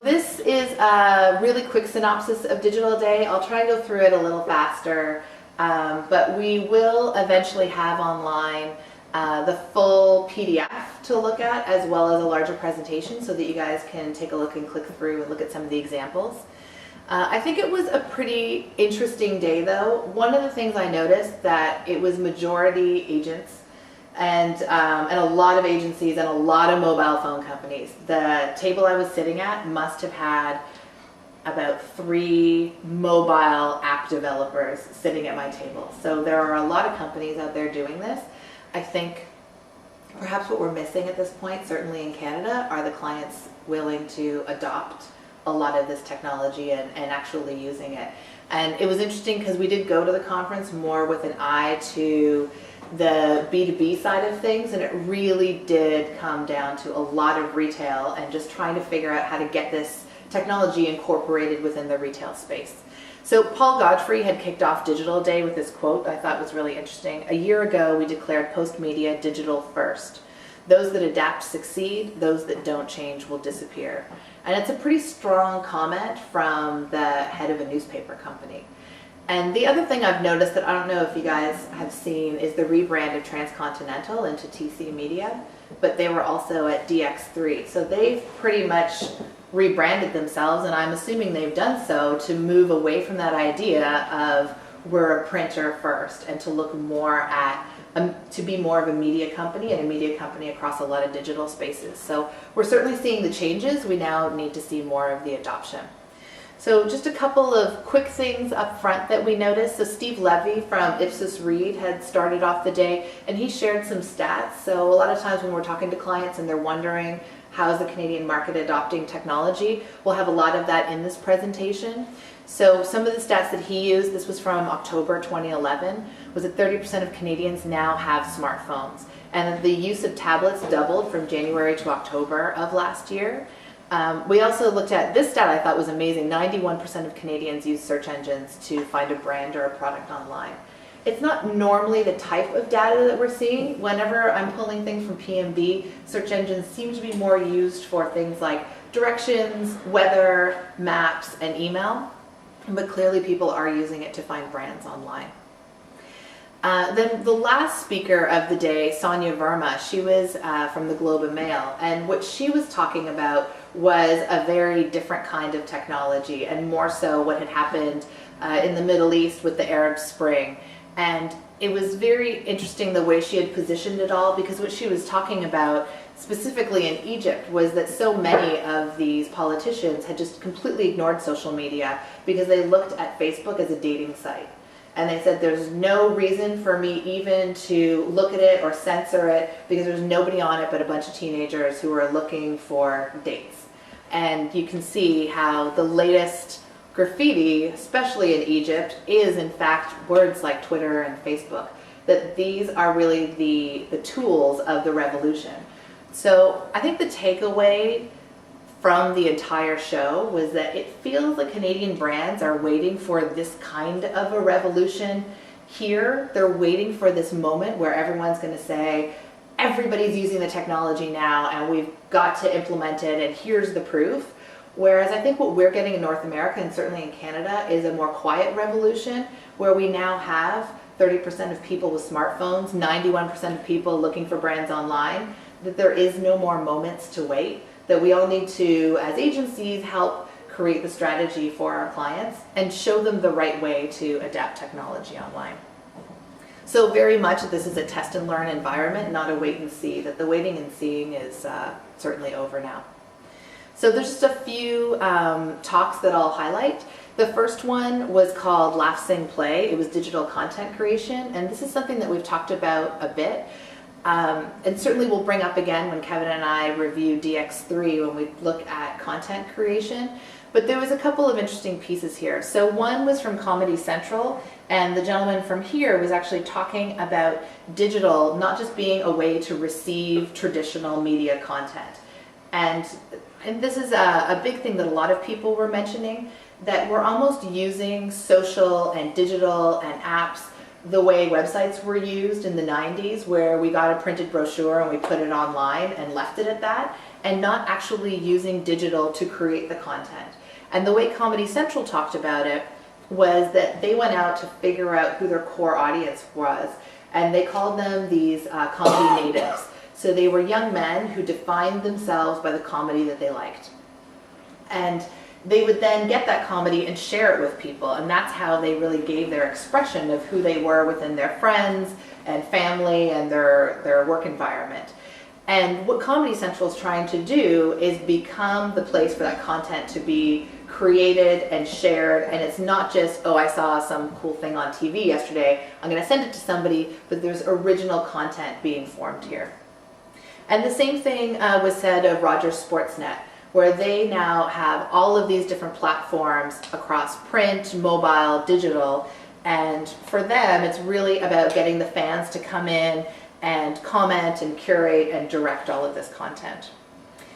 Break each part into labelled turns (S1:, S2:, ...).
S1: This is a really quick synopsis of Digital Day. I'll try and go through it a little faster, but we will eventually have online the full PDF to look at, as well as a larger presentation so that you guys can take a look and click through and look at some of the examples. I think it was a pretty interesting day though. One of the things I noticed that it was majority agents and a lot of agencies and a lot of mobile phone companies. The table I was sitting at must have had about 3 mobile app developers sitting at my table. So there are a lot of companies out there doing this. I think perhaps what we're missing at this point, certainly in Canada, are the clients willing to adopt a lot of this technology and actually using it. And it was interesting because we did go to the conference more with an eye to the B2B side of things, and it really did come down to a lot of retail and just trying to figure out how to get this technology incorporated within the retail space. So Paul Godfrey had kicked off Digital Day with this quote I thought was really interesting. "A year ago, we declared post-media digital first. Those that adapt succeed, those that don't change will disappear." And it's a pretty strong comment from the head of a newspaper company. And the other thing I've noticed that I don't know if you guys have seen is the rebrand of Transcontinental into TC Media, but they were also at DX3. So they've pretty much rebranded themselves, and I'm assuming they've done so to move away from that idea of we're a printer first and to look more at to be more of a media company and a media company across a lot of digital spaces. So we're certainly seeing the changes. We now need to see more of the adoption. So just a couple of quick things up front that we noticed. So Steve Levy from Ipsos Reid had started off the day, and he shared some stats. So a lot of times when we're talking to clients and they're wondering how is the Canadian market adopting technology, we'll have a lot of that in this presentation. So some of the stats that he used, this was from October 2011, was that 30% of Canadians now have smartphones, and the use of tablets doubled from January to October of last year. We also looked at this stat I thought was amazing. 91% of Canadians use search engines to find a brand or a product online. It's not normally the type of data that we're seeing. Whenever I'm pulling things from PMB, search engines seem to be more used for things like directions, weather, maps, and email. But clearly people are using it to find brands online. Then the last speaker of the day, Sonia Verma, she was from the Globe and Mail, and what she was talking about was a very different kind of technology, and more so what had happened in the Middle East with the Arab Spring. And it was very interesting the way she had positioned it all, because what she was talking about specifically in Egypt was that so many of these politicians had just completely ignored social media because they looked at Facebook as a dating site. And they said there's no reason for me even to look at it or censor it because there's nobody on it but a bunch of teenagers who are looking for dates. And you can see how the latest graffiti, especially in Egypt, is in fact words like Twitter and Facebook, that these are really the tools of the revolution. So I think the takeaway from the entire show was that it feels like Canadian brands are waiting for this kind of a revolution here. They're waiting for this moment where everyone's going to say, everybody's using the technology now and we've got to implement it and here's the proof. Whereas I think what we're getting in North America and certainly in Canada is a more quiet revolution where we now have 30% of people with smartphones, 91% of people looking for brands online, that there is no more moments to wait, that we all need to, as agencies, help create the strategy for our clients and show them the right way to adapt technology online. So very much this is a test and learn environment, not a wait and see, that the waiting and seeing is certainly over now. So there's just a few talks that I'll highlight. The first one was called Laugh, Sing, Play. It was digital content creation, and this is something that we've talked about a bit. And certainly we'll bring up again when Kevin and I review DX3 when we look at content creation. But there was a couple of interesting pieces here. So one was from Comedy Central, and the gentleman from here was actually talking about digital not just being a way to receive traditional media content. And this is a big thing that a lot of people were mentioning, that we're almost using social and digital and apps the way websites were used in the 90s, where we got a printed brochure and we put it online and left it at that, and not actually using digital to create the content. And the way Comedy Central talked about it was that they went out to figure out who their core audience was, and they called them these comedy natives. So they were young men who defined themselves by the comedy that they liked. And they would then get that comedy and share it with people, and that's how they really gave their expression of who they were within their friends and family and their work environment. And what Comedy Central is trying to do is become the place for that content to be created and shared, and it's not just, oh, I saw some cool thing on TV yesterday, I'm going to send it to somebody, but there's original content being formed here. And the same thing was said of Rogers Sportsnet, where they now have all of these different platforms across print, mobile, digital, and for them it's really about getting the fans to come in and comment and curate and direct all of this content.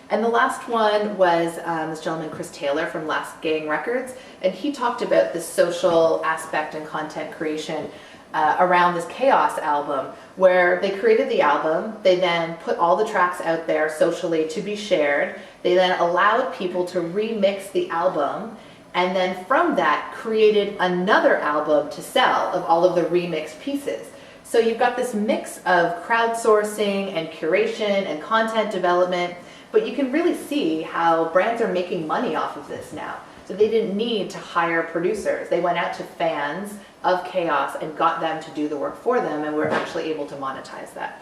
S1: And the last one was this gentleman, Chris Taylor from Last Gang Records, and he talked about the social aspect and content creation around this Chaos album, where they created the album, they then put all the tracks out there socially to be shared, they then allowed people to remix the album, and then from that created another album to sell of all of the remixed pieces. So you've got this mix of crowdsourcing and curation and content development, but you can really see how brands are making money off of this now. So they didn't need to hire producers. They went out to fans of Chaos and got them to do the work for them, and we're actually able to monetize that.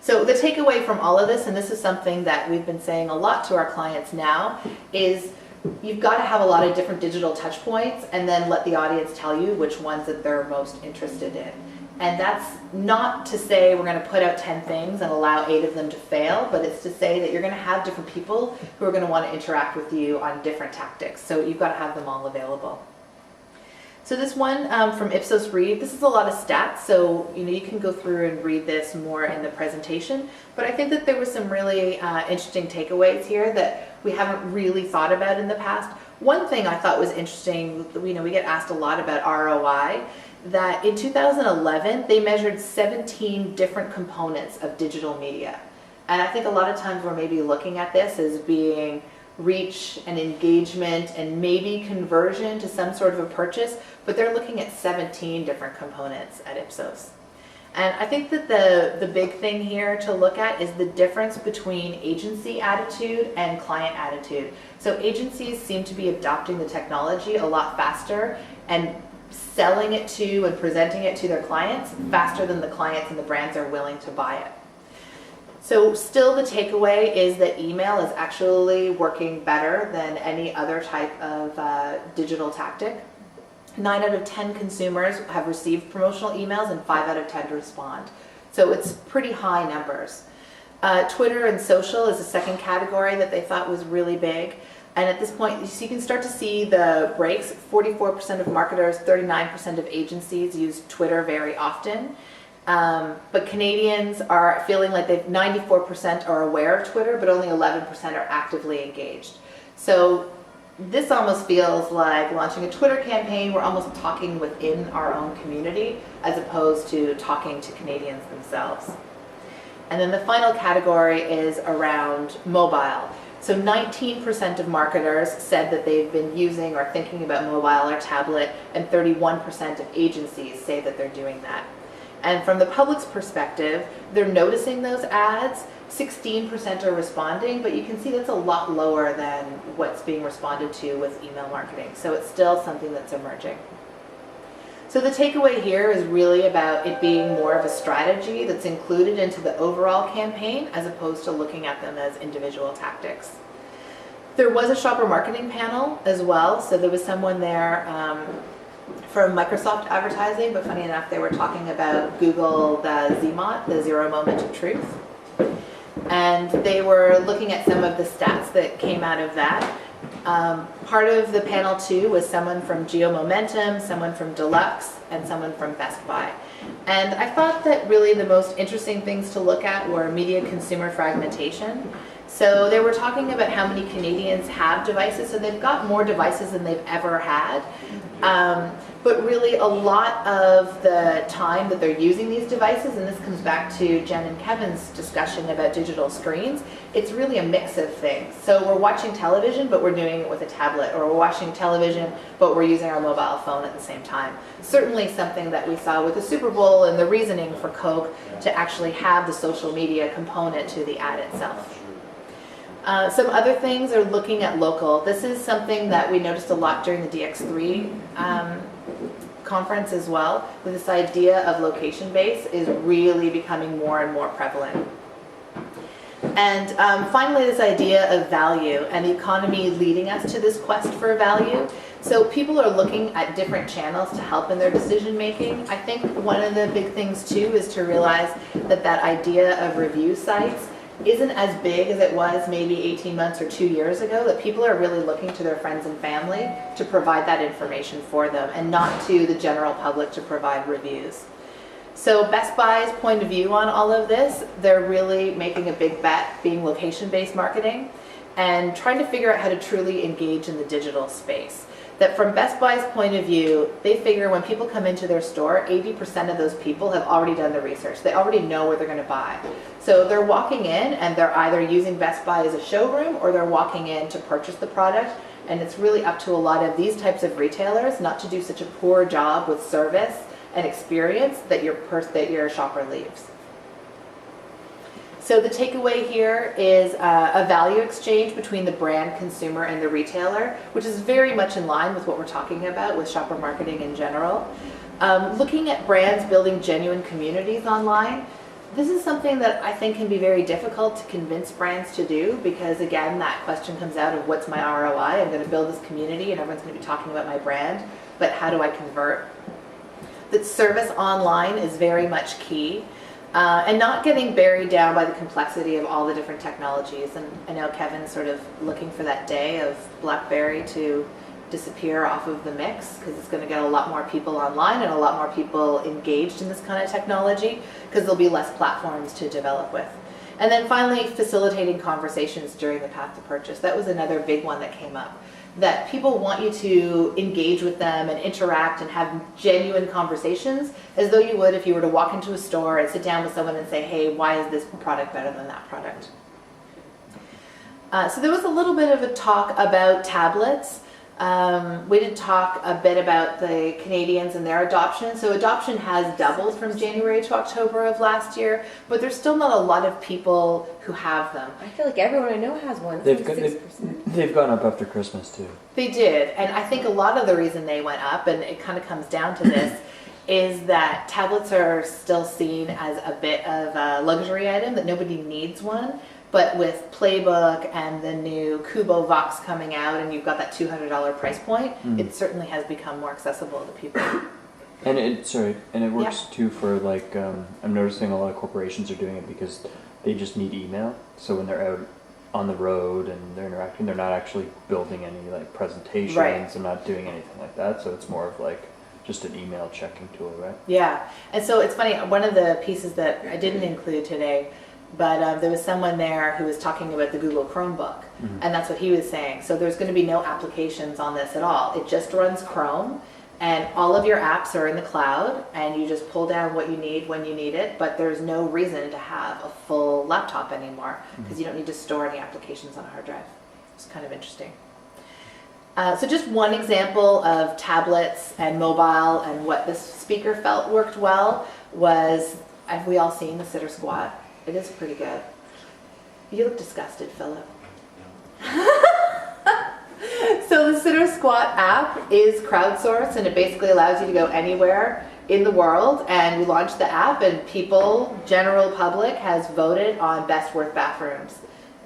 S1: So the takeaway from all of this, and this is something that we've been saying a lot to our clients now, is you've got to have a lot of different digital touch points and then let the audience tell you which ones that they're most interested in. And that's not to say we're going to put out 10 things and allow 8 of them to fail, but it's to say that you're going to have different people who are going to want to interact with you on different tactics. So you've got to have them all available. So this one from Ipsos Reid, this is a lot of stats, so you can go through and read this more in the presentation, but I think that there were some really interesting takeaways here that we haven't really thought about in the past. One thing I thought was interesting, we get asked a lot about ROI, that in 2011 they measured 17 different components of digital media. And I think a lot of times we're maybe looking at this as being reach and engagement and maybe conversion to some sort of a purchase, but they're looking at 17 different components at Ipsos. And I think that the big thing here to look at is the difference between agency attitude and client attitude. So agencies seem to be adopting the technology a lot faster and selling it to and presenting it to their clients faster than the clients and the brands are willing to buy it. So still the takeaway is that email is actually working better than any other type of digital tactic. 9 out of 10 consumers have received promotional emails and 5 out of 10 respond. So it's pretty high numbers. Twitter and social is the second category that they thought was really big. And at this point, you can start to see the breaks. 44% of marketers, 39% of agencies use Twitter very often. But Canadians are feeling like 94% are aware of Twitter, but only 11% are actively engaged. So this almost feels like launching a Twitter campaign. We're almost talking within our own community as opposed to talking to Canadians themselves. And then the final category is around mobile. So 19% of marketers said that they've been using or thinking about mobile or tablet, and 31% of agencies say that they're doing that. And from the public's perspective, they're noticing those ads. 16% are responding, but you can see that's a lot lower than what's being responded to with email marketing. So it's still something that's emerging. So the takeaway here is really about it being more of a strategy that's included into the overall campaign as opposed to looking at them as individual tactics. There was a shopper marketing panel as well, so there was someone there from Microsoft Advertising, but funny enough they were talking about Google, the ZMOT, the Zero Moment of Truth. And they were looking at some of the stats that came out of that. Part of the panel too was someone from Geo Momentum, someone from Deluxe, and someone from Best Buy. And I thought that really the most interesting things to look at were media consumer fragmentation. So they were talking about how many Canadians have devices, so they've got more devices than they've ever had. But really a lot of the time that they're using these devices, and this comes back to Jen and Kevin's discussion about digital screens, it's really a mix of things. So we're watching television, but we're doing it with a tablet, or we're watching television, but we're using our mobile phone at the same time. Certainly something that we saw with the Super Bowl and the reasoning for Coke to actually have the social media component to the ad itself. Some other things are looking at local. This is something that we noticed a lot during the DX3 conference as well, with this idea of location base is really becoming more and more prevalent. And finally, this idea of value and the economy leading us to this quest for value. So people are looking at different channels to help in their decision making. I think one of the big things too is to realize that that idea of review sites isn't as big as it was maybe 18 months or 2 years ago, that people are really looking to their friends and family to provide that information for them and not to the general public to provide reviews. So Best Buy's point of view on all of this, they're really making a big bet being location-based marketing and trying to figure out how to truly engage in the digital space. That from Best Buy's point of view, they figure when people come into their store, 80% of those people have already done the research. They already know what they're going to buy. So they're walking in and they're either using Best Buy as a showroom or they're walking in to purchase the product. And it's really up to a lot of these types of retailers not to do such a poor job with service and experience that your shopper leaves. So the takeaway here is a value exchange between the brand consumer and the retailer, which is very much in line with what we're talking about with shopper marketing in general. Looking at brands building genuine communities online, this is something that I think can be very difficult to convince brands to do because, again, that question comes out of what's my ROI? I'm going to build this community and everyone's going to be talking about my brand, but how do I convert? That service online is very much key. And not getting buried down by the complexity of all the different technologies. And I know Kevin's sort of looking for that day of BlackBerry to disappear off of the mix because it's going to get a lot more people online and a lot more people engaged in this kind of technology because there'll be less platforms to develop with. And then finally, facilitating conversations during the path to purchase. That was another big one that came up. That people want you to engage with them and interact and have genuine conversations as though you would if you were to walk into a store and sit down with someone and say, hey, why is this product better than that product? So there was a little bit of a talk about tablets. We did talk a bit about the Canadians and their adoption. So adoption has doubled from January to October of last year, but there's still not a lot of people who have them.
S2: I feel like everyone I know has one.
S3: They've gone up after Christmas too.
S1: They did, and I think a lot of the reason they went up, and it kind of comes down to this, is that tablets are still seen as a bit of a luxury item, that nobody needs one. But with Playbook and the new Kubo Vox coming out, and you've got that $200 price point, it certainly has become more accessible to people.
S3: And it works too for like I'm noticing a lot of corporations are doing it because they just need email. So when they're out on the road and they're interacting, they're not actually building any like presentations. Right. They're not doing anything like that. So it's more of like just an email checking tool, right?
S1: Yeah, and so it's funny. One of the pieces that I didn't include today. But there was someone there who was talking about the Google Chromebook, and that's what he was saying. So there's going to be no applications on this at all. It just runs Chrome, and all of your apps are in the cloud, and you just pull down what you need when you need it, but there's no reason to have a full laptop anymore because you don't need to store any applications on a hard drive. It's kind of interesting. So just one example of tablets and mobile and what this speaker felt worked well was, have we all seen the sitter squat? It is pretty good. You look disgusted, Philip. So the Sitter Squat app is crowdsourced, and it basically allows you to go anywhere in the world. And we launched the app, and people, general public, has voted on best worth bathrooms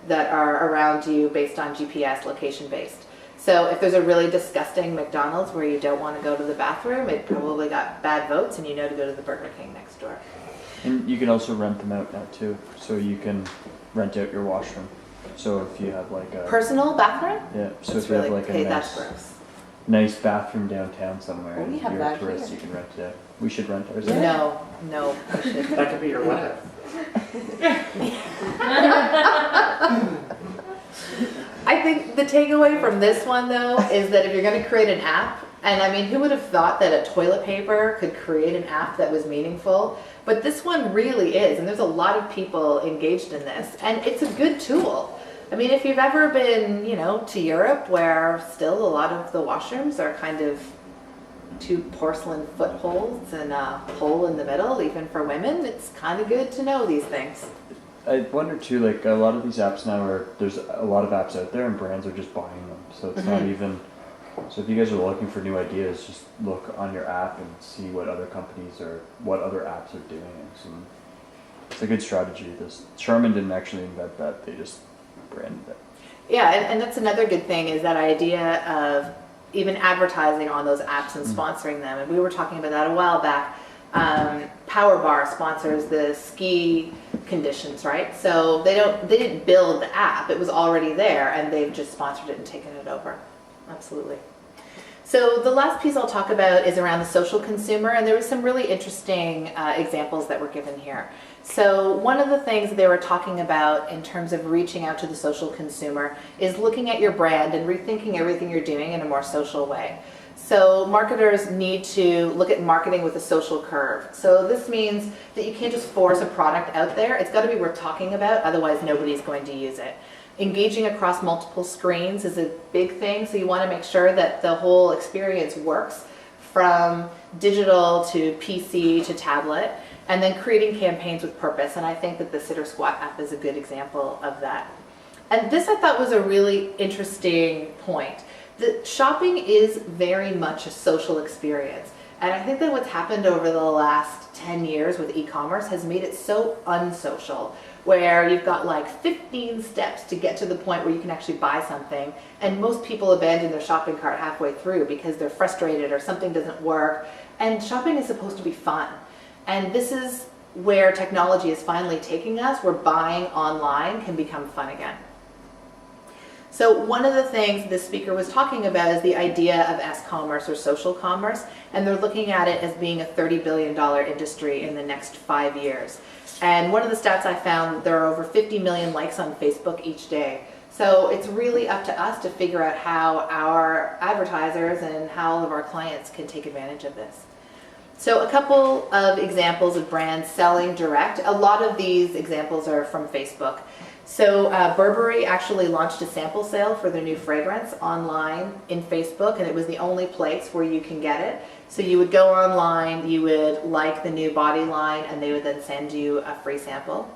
S1: that are around you based on GPS, location-based. So if there's a really disgusting McDonald's where you don't want to go to the bathroom, it probably got bad votes, and you know to go to the Burger King next door.
S3: And you can also rent them out now too, so you can rent out your washroom. So if you have like a
S1: personal bathroom,
S3: yeah. So
S1: that's
S3: if you have like a nice bathroom downtown somewhere, and you're a tourist, you can rent it out. We should rent ours.
S1: No, we should.
S4: That could be your weapon.
S1: I think the takeaway from this one though is that if you're going to create an app And I mean, who would have thought that a toilet paper could create an app that was meaningful? But this one really is, and there's a lot of people engaged in this, and it's a good tool. I mean, if you've ever been, to Europe, where still a lot of the washrooms are kind of two porcelain footholds and a hole in the middle, even for women, it's kind of good to know these things.
S3: I wonder too, like a lot of these apps now there's a lot of apps out there and brands are just buying them. So it's not even, so if you guys are looking for new ideas, just look on your app and see what other companies or what other apps are doing. It's a good strategy. Charmin didn't actually invent that, they just branded it.
S1: Yeah, and that's another good thing is that idea of even advertising on those apps and sponsoring them. And we were talking about that a while back. Power Bar sponsors the ski conditions, right? So they didn't build the app, it was already there, and they've just sponsored it and taken it over. Absolutely. So the last piece I'll talk about is around the social consumer, and there was some really interesting examples that were given here. So one of the things they were talking about in terms of reaching out to the social consumer is looking at your brand and rethinking everything you're doing in a more social way. So marketers need to look at marketing with a social curve. So this means that you can't just force a product out there. It's got to be worth talking about, otherwise nobody's going to use it. Engaging across multiple screens is a big thing, so you want to make sure that the whole experience works from digital to PC to tablet, and then creating campaigns with purpose. And I think that the Sitter Squat app is a good example of that. And this I thought was a really interesting point. The shopping is very much a social experience. And I think that what's happened over the last 10 years with e-commerce has made it so unsocial, where you've got like 15 steps to get to the point where you can actually buy something. And most people abandon their shopping cart halfway through because they're frustrated or something doesn't work. And shopping is supposed to be fun. And this is where technology is finally taking us, where buying online can become fun again. So one of the things this speaker was talking about is the idea of S-commerce or social commerce, and they're looking at it as being a $30 billion industry in the next 5 years. And one of the stats I found, there are over 50 million likes on Facebook each day. So it's really up to us to figure out how our advertisers and how all of our clients can take advantage of this. So a couple of examples of brands selling direct. A lot of these examples are from Facebook. So Burberry actually launched a sample sale for their new fragrance online in Facebook, and it was the only place where you can get it. So you would go online, you would like the new body line, and they would then send you a free sample.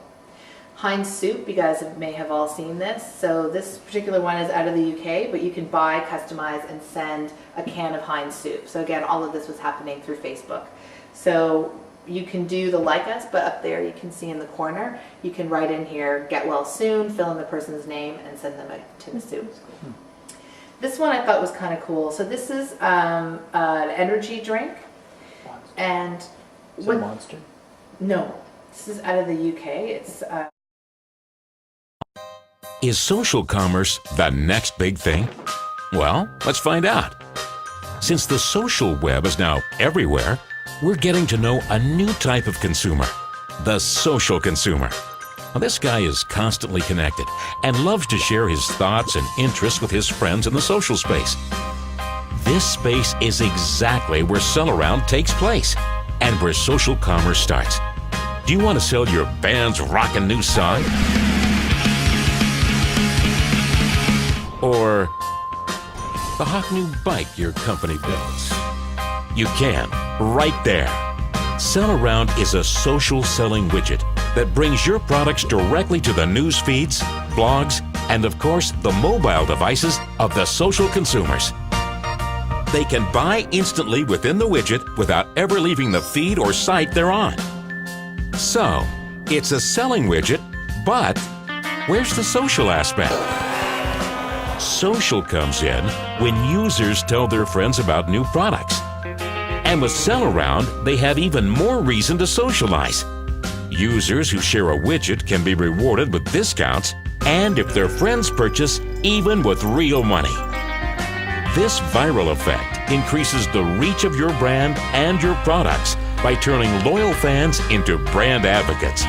S1: Heinz Soup, you guys may have all seen this. So this particular one is out of the UK, but you can buy, customize, and send a can of Heinz Soup. So again, all of this was happening through Facebook. So you can do the like us, but up there you can see in the corner, you can write in here, get well soon, fill in the person's name, and send them a tin of soup. This one I thought was kind of cool. So this is an energy drink. And
S3: is it Monster?
S1: No, this is out of the UK. It's
S4: Is social commerce the next big thing? Well, let's find out. Since the social web is now everywhere, we're getting to know a new type of consumer, the social consumer. Now, this guy is constantly connected and loves to share his thoughts and interests with his friends in the social space. This space is exactly where Sell Around takes place and where social commerce starts. Do you want to sell your band's rockin' new song? Or the hot new bike your company builds? You can, right there. Sell Around is a social selling widget that brings your products directly to the news feeds, blogs, and of course, the mobile devices of the social consumers. They can buy instantly within the widget without ever leaving the feed or site they're on. So, it's a selling widget, but where's the social aspect? Social comes in when users tell their friends about new products. And with Sell Around, they have even more reason to socialize. Users who share a widget can be rewarded with discounts, and if their friends purchase, even with real money. This viral effect increases the reach of your brand and your products by turning loyal fans into brand advocates.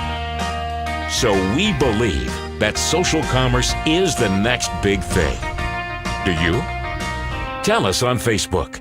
S4: So we believe that social commerce is the next big thing. Do you? Tell us on Facebook.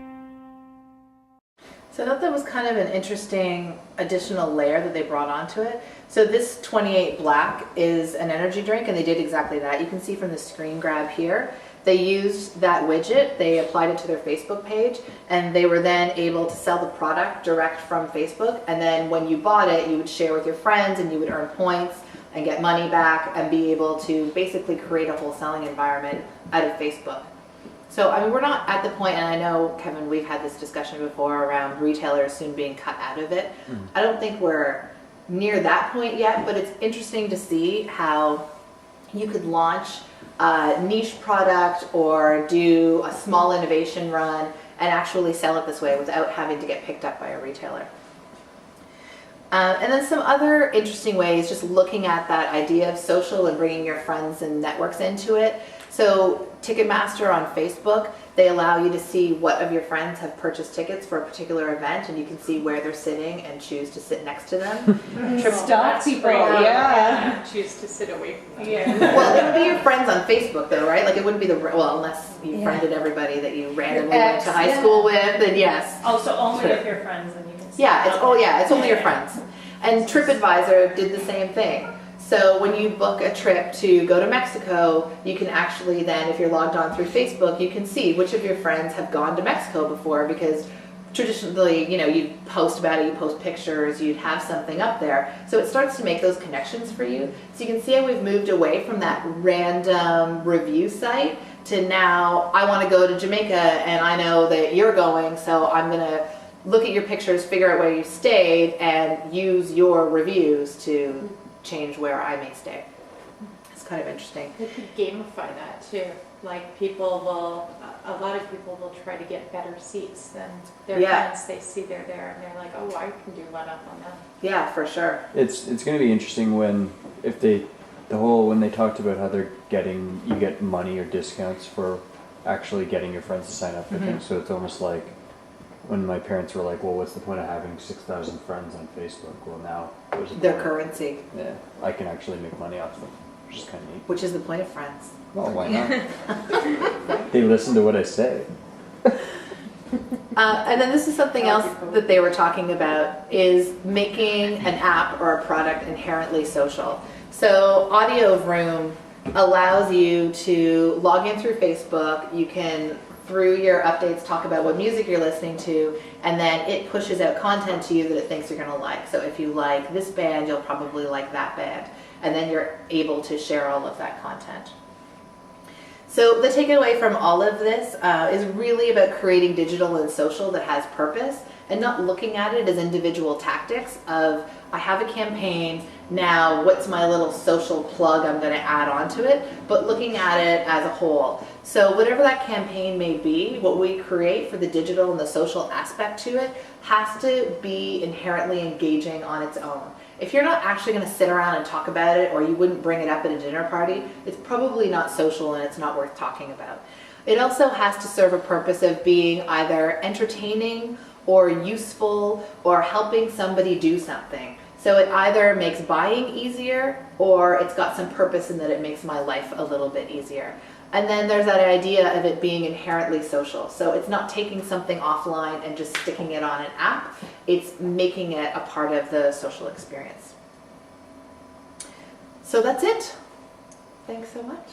S1: So I thought that was kind of an interesting additional layer that they brought onto it. So this 28 Black is an energy drink, and they did exactly that. You can see from the screen grab here, they used that widget, they applied it to their Facebook page, and they were then able to sell the product direct from Facebook. And then when you bought it, you would share with your friends and you would earn points and get money back and be able to basically create a whole selling environment out of Facebook. So, I mean, we're not at the point, and I know, Kevin, we've had this discussion before around retailers soon being cut out of it. I don't think we're near that point yet, but it's interesting to see how you could launch a niche product or do a small innovation run and actually sell it this way without having to get picked up by a retailer. And then some other interesting ways, just looking at that idea of social and bringing your friends and networks into it. So Ticketmaster on Facebook, they allow you to see what of your friends have purchased tickets for a particular event, and you can see where they're sitting and choose to sit next to them.
S2: Stalk people, yeah.
S5: Choose to sit away from them.
S2: Yeah.
S1: Well, it would be your friends on Facebook though, right? Like it wouldn't be unless you friended everybody that you randomly went to high school with, then yes.
S5: Oh, so only with your friends and you can see.
S1: Yeah, it's only your friends. And TripAdvisor did the same thing. So when you book a trip to go to Mexico, you can actually then, if you're logged on through Facebook, you can see which of your friends have gone to Mexico before, because traditionally, you'd post about it, you post pictures, you'd have something up there. So it starts to make those connections for you. So you can see how we've moved away from that random review site to now, I want to go to Jamaica and I know that you're going, so I'm going to look at your pictures, figure out where you stayed, and use your reviews to change where I may stay. It's kind of interesting.
S5: You could gamify that too. Like a lot of people will try to get better seats than their friends. They see they're there and they're like, oh, I can do one up on them.
S1: Yeah, for sure.
S3: It's going to be interesting when they talked about how you get money or discounts for actually getting your friends to sign up for things. So it's almost like when my parents were like, well, what's the point of having 6,000 friends on Facebook? Well, now there's
S1: Their currency.
S3: Yeah, I can actually make money off them, which is kind of neat.
S1: Which is the point of friends.
S3: Well, why not? They listen to what I say.
S1: And then this is something else that they were talking about, is making an app or a product inherently social. So Audio Room allows you to log in through Facebook. You can, through your updates, talk about what music you're listening to, and then it pushes out content to you that it thinks you're going to like. So if you like this band, you'll probably like that band. And then you're able to share all of that content. So the takeaway from all of this is really about creating digital and social that has purpose, and not looking at it as individual tactics of, I have a campaign, now what's my little social plug I'm going to add onto it, but looking at it as a whole. So whatever that campaign may be, what we create for the digital and the social aspect to it has to be inherently engaging on its own. If you're not actually going to sit around and talk about it, or you wouldn't bring it up at a dinner party, it's probably not social and it's not worth talking about. It also has to serve a purpose of being either entertaining or useful or helping somebody do something. So it either makes buying easier, or it's got some purpose in that it makes my life a little bit easier. And then there's that idea of it being inherently social. So it's not taking something offline and just sticking it on an app. It's making it a part of the social experience. So that's it. Thanks so much.